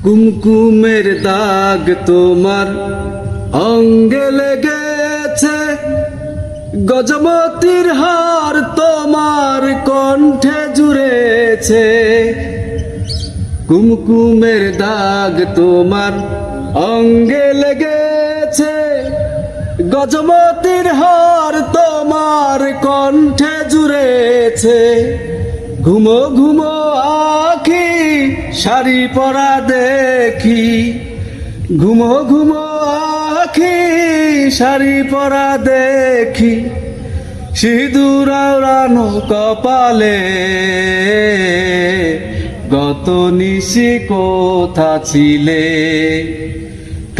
কুমকুমের দাগ তোমার অঙ্গে লেগেছে, গজমতির হার তোমার কণ্ঠে জুড়েছে। কুমকুমের দাগ তোমার অঙ্গে লেগেছে, গজমতির হার তোমার কণ্ঠে জুড়েছে। ঘুমো ঘুমো আখি শাড়ি পরা দেখি, ঘুমো ঘুমো আখি শাড়ি পরা দেখি। সিঁদুর আওড়ানো কপালে, গত নিশি কোথা ছিলে?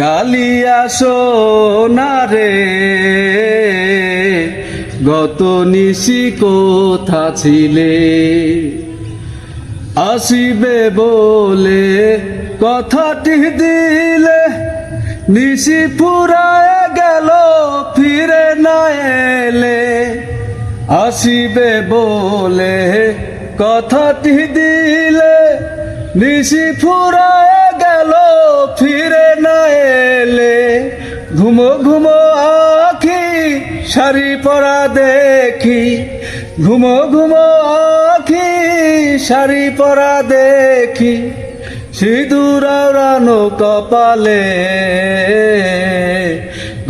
কালিয়া সোনারে, গত নিশি কোথা ছিলে? আসিবে বলে কথাটি দিলে, নিশি ফুরায় গেল ফিরে না এলে। আসিবে বলে কথাটি দিলে, নিশি ফুরায় গেল ফিরে না এলে। ঘুমো ঘুমো আখি শাড়ি পরা দেখি, ঘুমো ঘুমো আখি শাড়ি পরা দেখি। সিঁদুর আওড়ানো কপালে,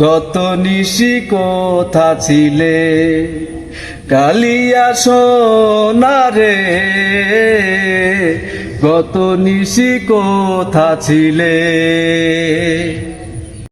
গত নিশি কোথা ছিলে? কালিয়া সোনারে, গত নিশি কোথা ছিলে?